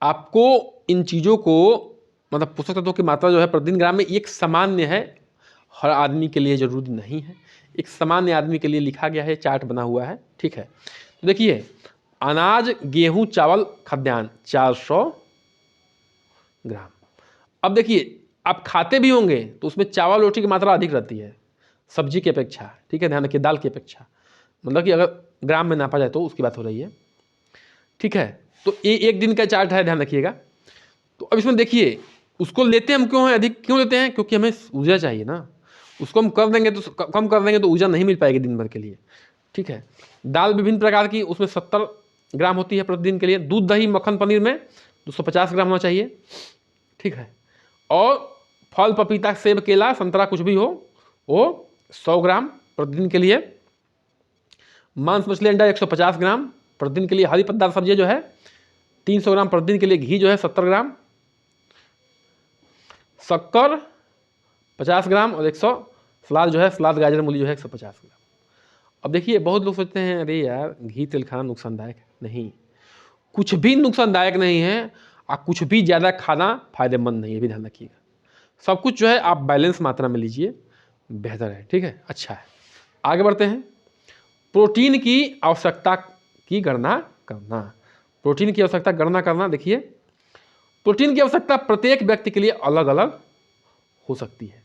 आपको इन चीज़ों को, मतलब पोषक तत्वों की मात्रा जो है प्रतिदिन ग्राम में, एक सामान्य है, हर आदमी के लिए जरूरी नहीं है, एक सामान्य आदमी के लिए लिखा गया है, चार्ट बना हुआ है। ठीक है, तो देखिए अनाज, गेहूं, चावल, खाद्यान्न 400 ग्राम। अब देखिए आप खाते भी होंगे तो उसमें चावल रोटी की मात्रा अधिक रहती है सब्जी की अपेक्षा। ठीक है, ध्यान रखिए, दाल की अपेक्षा, मतलब कि अगर ग्राम में नापा जाए तो उसकी बात हो रही है। ठीक है, तो ये एक दिन का चार्ट है, ध्यान रखिएगा। तो अब इसमें देखिए उसको लेते हम क्यों हैं, अधिक क्यों लेते हैं, क्योंकि हमें ऊर्जा चाहिए ना। उसको हम कर देंगे तो कम कर देंगे तो ऊर्जा नहीं मिल पाएगी दिन भर के लिए। ठीक है, दाल विभिन्न प्रकार की, उसमें 70 ग्राम होती है प्रतिदिन के लिए। दूध, दही, मक्खन, पनीर में 250 ग्राम होना चाहिए। ठीक है, और फल, पपीता, सेब, केला, संतरा, कुछ भी हो वो 100 ग्राम प्रतिदिन के लिए। मांस, मछली, अंडा 150 ग्राम प्रतिदिन के लिए। हरी पत्तेदार सब्जी जो है 300 ग्राम प्रतिदिन के लिए। घी जो है 70 ग्राम। शक्कर 50 ग्राम और 100, सलाद जो है, सलाद गाजर मूली जो है 150 ग्राम। अब देखिए बहुत लोग सोचते हैं अरे यार घी तेल खाना नुकसानदायक है, नहीं, कुछ भी नुकसानदायक नहीं है, और कुछ भी ज़्यादा खाना फायदेमंद नहीं है, भी ध्यान रखिएगा। सब कुछ जो है आप बैलेंस मात्रा में लीजिए, बेहतर है। ठीक है, अच्छा है। आगे बढ़ते हैं। प्रोटीन की आवश्यकता की गणना करना। प्रोटीन की आवश्यकता गणना करना, देखिए प्रोटीन की आवश्यकता प्रत्येक व्यक्ति के लिए अलग अलग हो सकती है।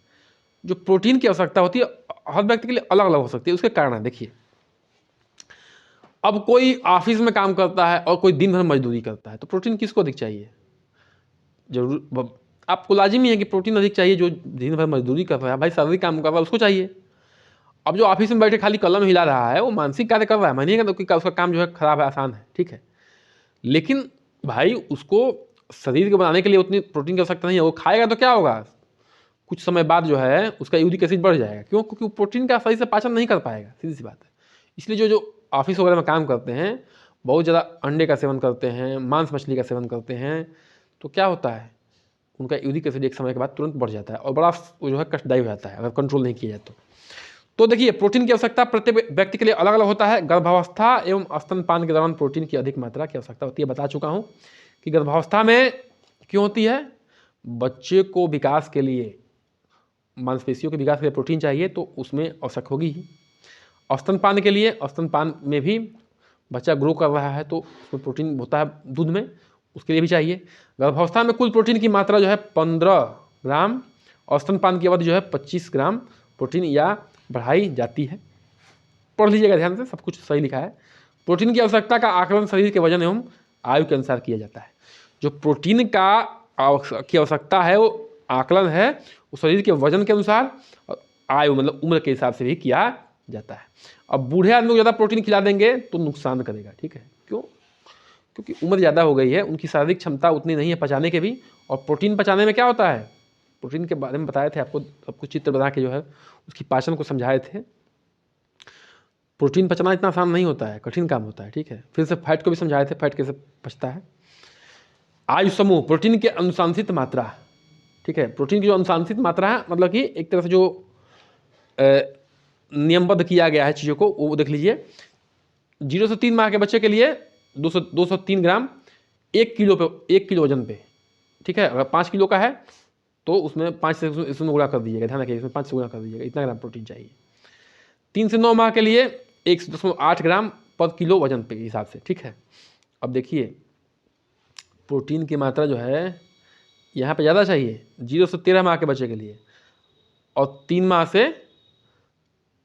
जो प्रोटीन की आवश्यकता होती है हर व्यक्ति के लिए अलग अलग हो सकती है, उसके कारण है। देखिए अब कोई ऑफिस में काम करता है और कोई दिन भर मजदूरी करता है, तो प्रोटीन किसको अधिक चाहिए, जरूर आपको लाजिमी है कि प्रोटीन अधिक चाहिए जो दिन भर मजदूरी कर रहा है, भाई शारीरिक काम कर रहा है उसको चाहिए। अब जो ऑफिस में बैठे खाली कलम हिला रहा है वो मानसिक कार्य कर रहा है, मानिएगा तो कि उसका काम जो है खराब है, आसान है। ठीक है, लेकिन भाई उसको शरीर को बनाने के लिए उतनी प्रोटीन की आवश्यकता नहीं है। वो खाएगा तो क्या होगा, कुछ समय बाद जो है उसका यूरिक एसिड बढ़ जाएगा। क्यों, क्योंकि वो प्रोटीन का सही से पाचन नहीं कर पाएगा, सीधी सी बात है। इसलिए जो जो ऑफिस वगैरह में काम करते हैं बहुत ज़्यादा अंडे का सेवन करते हैं, मांस मछली का सेवन करते हैं, तो क्या होता है उनका यूरिक एसिड एक समय के बाद तुरंत बढ़ जाता है और बड़ा जो है कष्टदायी हो जाता है अगर कंट्रोल नहीं किया जाए तो देखिए प्रोटीन की आवश्यकता प्रत्येक व्यक्ति के लिए अलग अलग होता है। गर्भावस्था एवं स्तनपान के दौरान प्रोटीन की अधिक मात्रा की आवश्यकता होती है। बता चुका हूँ कि गर्भावस्था में क्यों होती है, बच्चे को विकास के लिए, मांसपेशियों के विकास के लिए प्रोटीन चाहिए, तो उसमें आवश्यक होगी ही। स्तनपान के लिए, स्तनपान में भी बच्चा ग्रो कर रहा है तो उसमें प्रोटीन होता है दूध में, उसके लिए भी चाहिए। गर्भावस्था में कुल प्रोटीन की मात्रा जो है 15 ग्राम और स्तनपान की अवधि जो है 25 ग्राम प्रोटीन या बढ़ाई जाती है। पढ़ लीजिएगा ध्यान से, सब कुछ सही लिखा है। प्रोटीन की आवश्यकता का आकलन शरीर के वजन एवं आयु के अनुसार किया जाता है। जो प्रोटीन का की आवश्यकता है वो आकलन है वो शरीर के वजन के अनुसार और आयु मतलब उम्र के हिसाब से भी किया जाता है। अब बूढ़े आदमी को ज़्यादा प्रोटीन खिला देंगे तो नुकसान करेगा, ठीक है। क्यों? क्योंकि उम्र ज़्यादा हो गई है, उनकी शारीरिक क्षमता उतनी नहीं है पचाने के भी। और प्रोटीन पचाने में क्या होता है, प्रोटीन के बारे में बताए थे आपको, आपको चित्र बना के जो है उसकी पाचन को समझाए थे। प्रोटीन पचना इतना आसान नहीं होता है, कठिन काम होता है, ठीक है। फिर से फैट को भी समझाए थे, फैट कैसे पचता है। आयु समूह, प्रोटीन की अनुशांसित मात्रा, ठीक है। प्रोटीन की जो अनुशांसित मात्रा है, मतलब कि एक तरह से जो नियमबद्ध किया गया है चीज़ों को, वो देख लीजिए। 0 से 3 माह के बच्चे के लिए 203 ग्राम 1 किलो वजन पे, ठीक है। अगर 5 किलो का है तो उसमें 5 से इसमें गुणा कर दीजिएगा, ध्यान रखिए, इसमें 5 से गुणा कर दीजिएगा, इतना ग्राम प्रोटीन चाहिए। 3 से 9 माह के लिए 1.8 ग्राम पर किलो वजन पे हिसाब से, ठीक है। अब देखिए प्रोटीन की मात्रा जो है यहाँ पे ज़्यादा चाहिए 0 से 13 माह के बच्चे के लिए, और 3 माह से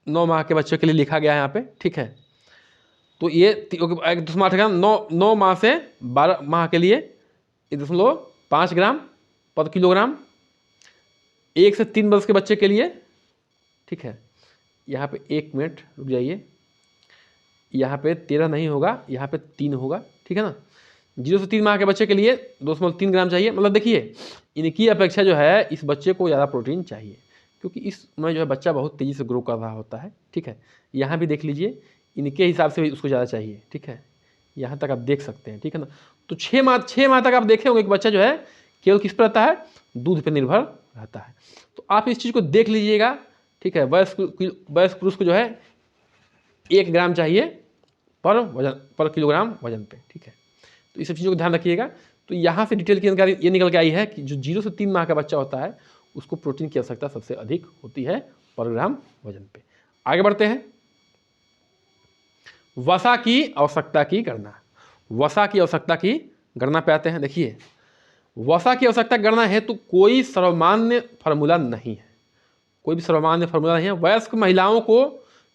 9 माह के बच्चे के लिए लिखा गया है यहाँ पे, ठीक है। तो ये 1.8 ग्राम 9 माह से 12 माह के लिए 1.5 ग्राम पर किलोग्राम, 1 से 3 वर्ष के बच्चे के लिए, ठीक है। यहाँ पे 1 मिनट रुक जाइए, यहाँ पे 13 नहीं होगा, यहाँ पे 3 होगा, ठीक है ना। 0 से 3 माह के बच्चे के लिए 2.3 ग्राम चाहिए। मतलब देखिए इनकी अपेक्षा जो है इस बच्चे को ज़्यादा प्रोटीन चाहिए, क्योंकि इसमें जो है बच्चा बहुत तेज़ी से ग्रो कर रहा होता है, ठीक है। यहाँ भी देख लीजिए इनके हिसाब से भी उसको ज़्यादा चाहिए, ठीक है। यहाँ तक आप देख सकते हैं, ठीक है ना। तो 6 माह तक आप देखे होंगे कि बच्चा जो है केवल किस पर रहता है, दूध पर निर्भर रहता है। तो आप इस चीज़ को देख लीजिएगा, ठीक है। वयस्क पुरुष को जो है 1 ग्राम चाहिए पर किलोग्राम वजन पे, ठीक है। तो इस सब चीज़ों को ध्यान रखिएगा। तो यहाँ से डिटेल की जानकारी ये निकल के आई है कि जो 0 से 3 माह का बच्चा होता है उसको प्रोटीन की आवश्यकता सबसे अधिक होती है पर ग्राम वजन पे। आगे बढ़ते हैं, वसा की आवश्यकता की गणना। वसा की आवश्यकता की गणना पे आते हैं। देखिए वसा की आवश्यकता गणना हेतु कोई सर्वमान्य फार्मूला नहीं है, कोई भी सर्वमान्य फार्मूला नहीं है। वयस्क महिलाओं को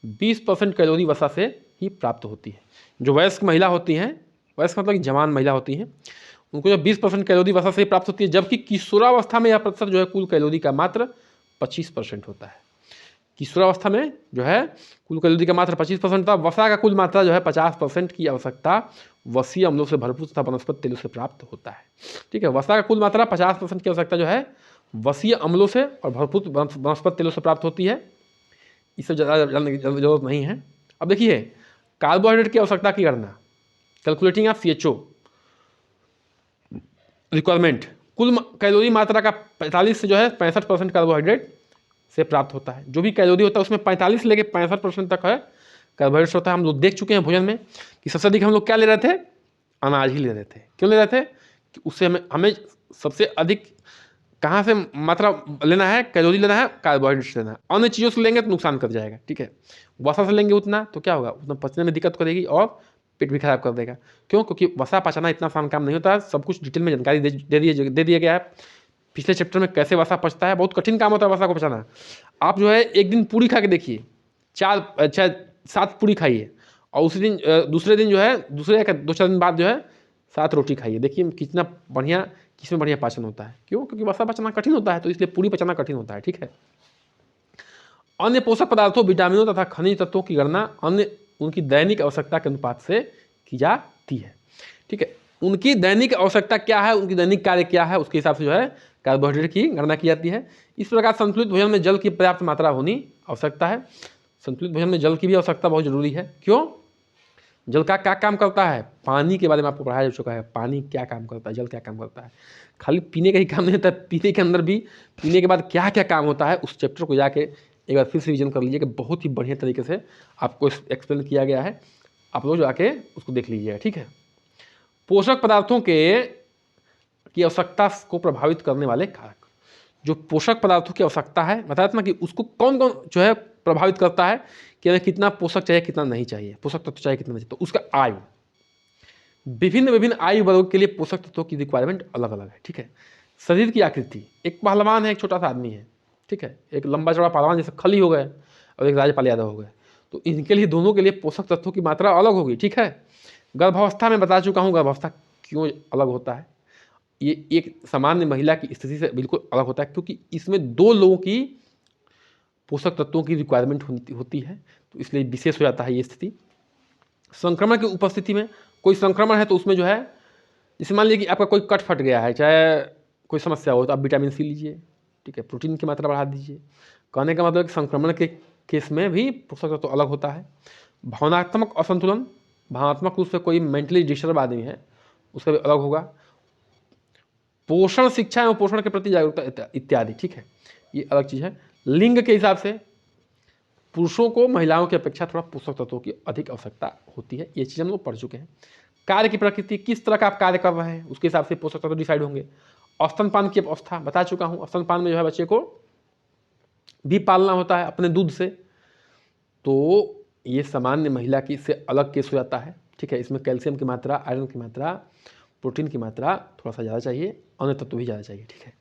20% कैलोरी वसा से ही प्राप्त होती है। जो वयस्क महिला होती हैं, वयस्क मतलब जवान महिला होती हैं, उनको जो 20% कैलोरी वसा से ही प्राप्त होती है, जबकि किशोरावस्था में यह प्रतिशत जो है कुल कैलोरी का मात्र 25% होता है। किशोरावस्था में जो है कुल कैलोरी का मात्र 25% था। वसा का कुल मात्रा जो है 50% की आवश्यकता वसीय अम्लों से भरपूर तथा वनस्पति तेलों से प्राप्त होता है, ठीक है। वसा का कुल मात्रा 50% की आवश्यकता जो है वसीय अम्लों से और भरपूर वनस्पति तेलों से प्राप्त होती है। इससे ज़्यादा जानने की जरूरत नहीं है। अब देखिए कार्बोहाइड्रेट की आवश्यकता की गणना, कैलकुलेटिंग ऑफ CHO रिक्वायरमेंट। कुल कैलोरी मात्रा का 45 से जो है 65% कार्बोहाइड्रेट से प्राप्त होता है। जो भी कैलोरी होता है उसमें 45 से लेकर 65% तक है कार्बोहाइड्रेट्स होता है। हम लोग देख चुके हैं भोजन में कि सबसे अधिक हम लोग क्या ले रहे थे, अनाज ही ले रहे थे। क्यों ले रहे थे कि उससे हमें सबसे अधिक कहाँ से मात्रा लेना है, कैलोरी लेना है, कार्बोहाइड्रेट लेना है। अन्य चीज़ों से लेंगे तो नुकसान कर जाएगा, ठीक है। वसा से लेंगे उतना तो क्या होगा, उतना पचने में दिक्कत करेगी और पेट भी खराब कर देगा। क्यों? क्योंकि वसा पचाना इतना आसान काम नहीं होता है। सब कुछ डिटेल में जानकारी दे दिया गया है पिछले चैप्टर में, कैसे वसा पचता है। बहुत कठिन काम होता है वसा को पचाना। आप जो है एक दिन पूरी खा के देखिए, 7 पूरी खाइए, और उसी दिन दूसरे दिन जो है दूसरे 2-4 दिन बाद जो है 7 रोटी खाइए। देखिए कितना बढ़िया, किसमें बढ़िया पाचन होता है। क्यों? क्योंकि वसा पचाना कठिन होता है, तो इसलिए पूरी पचाना कठिन होता है, ठीक है। अन्य पोषक पदार्थों, विटामिनों तथा खनिज तत्वों की गणना अन्य उनकी दैनिक आवश्यकता के अनुपात से की जाती है, ठीक है। उनकी दैनिक आवश्यकता क्या है, उनकी दैनिक कार्य क्या है, उसके हिसाब से जो है कार्बोहाइड्रेट की गणना की जाती है। इस प्रकार संतुलित भोजन में जल की पर्याप्त मात्रा होनी आवश्यकता है। संतुलित भोजन में जल की भी आवश्यकता बहुत जरूरी है। क्यों? जल का क्या काम करता है, पानी के बारे में आपको पढ़ाया जा चुका है। पानी क्या काम करता है, जल क्या काम करता है। खाली पीने का ही काम नहीं होता है, पीने के अंदर भी पीने के बाद क्या क्या काम होता है, उस चैप्टर को जाके एक बार फिर से रिवीजन कर लीजिए कि बहुत ही बढ़िया तरीके से आपको एक्सप्लेन किया गया है। आप लोग जाके उसको देख लीजिएगा, ठीक है। पोषक पदार्थों की आवश्यकता को प्रभावित करने वाले कारक। जो पोषक पदार्थों की आवश्यकता है, बताया था ना कि उसको कौन कौन जो है प्रभावित करता है कि हमें कितना पोषक चाहिए, कितना नहीं चाहिए, पोषक तत्व चाहिए, कितना नहीं चाहिए। तो उसका आयु, विभिन्न आयु वर्गों के लिए पोषक तत्वों की रिक्वायरमेंट अलग अलग है, ठीक है। शरीर की आकृति, एक पहलवान है, एक छोटा सा आदमी है, ठीक है। एक लंबा चौड़ा पहलवान जैसे खली हो गए और एक राजपाल यादव हो गए, तो इनके लिए, दोनों के लिए पोषक तत्वों की मात्रा अलग होगी, ठीक है। गर्भावस्था में बता चुका हूँ गर्भावस्था क्यों अलग होता है। ये एक सामान्य महिला की स्थिति से बिल्कुल अलग होता है, क्योंकि इसमें 2 लोगों की पोषक तत्वों की रिक्वायरमेंट होती है, तो इसलिए विशेष हो जाता है ये स्थिति। संक्रमण की उपस्थिति में, कोई संक्रमण है तो उसमें जो है, जैसे मान लीजिए कि आपका कोई कट फट गया है, चाहे कोई समस्या हो, तो आप विटामिन सी लीजिए, ठीक है, प्रोटीन की मात्रा बढ़ा दीजिए। कहने का मतलब कि संक्रमण के केस में भी पोषक तत्व अलग होता है। भावनात्मक असंतुलन, भावनात्मक रूप से कोई मेंटली डिस्टर्ब आदमी है, उसका भी अलग होगा। पोषण शिक्षा एवं पोषण के प्रति जागरूकता इत्यादि, ठीक है, ये अलग चीज़ है। लिंग के हिसाब से पुरुषों को महिलाओं की अपेक्षा थोड़ा पोषक तत्वों की अधिक आवश्यकता होती है, ये चीज़ हम लोग पढ़ चुके हैं। कार्य की प्रकृति, किस तरह का आप कार्य कर रहे हैं, उसके हिसाब से पोषक तत्व डिसाइड होंगे। स्तनपान की अवस्था बता चुका हूँ, स्तनपान में जो है बच्चे को भी पालना होता है अपने दूध से, तो ये सामान्य महिला की से अलग केस हो जाता है, ठीक है। इसमें कैल्शियम की मात्रा, आयरन की मात्रा, प्रोटीन की मात्रा थोड़ा सा ज़्यादा चाहिए, अन्य तत्व भी ज़्यादा चाहिए, ठीक है।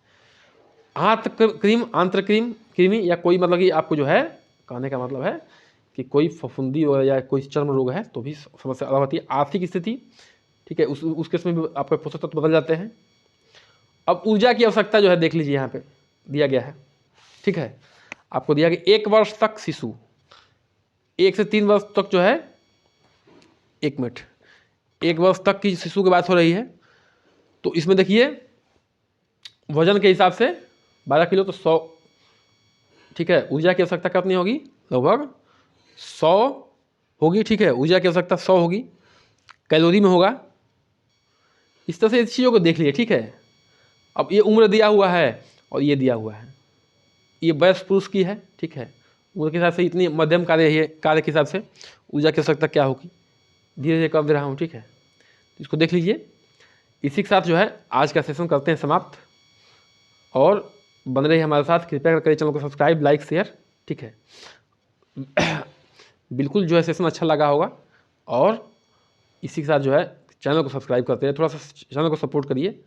आंत्र कृमि या कोई मतलब कि आपको जो है, कहने का मतलब है कि कोई फफूंदी या कोई चर्म रोग है तो भी समस्या अलग होती है। आर्थिक स्थिति, ठीक है, उस केस में भी आपके पोषक तत्व बदल जाते हैं। अब ऊर्जा की आवश्यकता जो है देख लीजिए, यहाँ पे दिया गया है, ठीक है, आपको दिया कि 1 वर्ष तक शिशु, 1 से 3 वर्ष तक जो है, 1 मिनट, 1 वर्ष तक की शिशु की बात हो रही है, तो इसमें देखिए वजन के हिसाब से 12 किलो तो 100, ठीक है। ऊर्जा की आवश्यकता कितनी होगी, लगभग 100 होगी, ठीक है, ऊर्जा की आवश्यकता 100 होगी, कैलोरी में होगा। इस तरह से इस चीज़ों को देख लीजिए, ठीक है। अब ये उम्र दिया हुआ है और ये दिया हुआ है, ये वयस्क पुरुष की है, ठीक है, उम्र के हिसाब से इतनी मध्यम कार्य के हिसाब से ऊर्जा की आवश्यकता क्या होगी, धीरे धीरे कर दे रहा हूँ, ठीक है। इसको देख लीजिए। इसी के साथ जो है आज का सेशन करते हैं समाप्त, और बन रही हमारे साथ, कृपया करके चैनल को सब्सक्राइब, लाइक, शेयर, ठीक है। बिल्कुल जो है सेशन अच्छा लगा होगा, और इसी के साथ जो है चैनल को सब्सक्राइब करते हैं, थोड़ा सा चैनल को सपोर्ट करिए।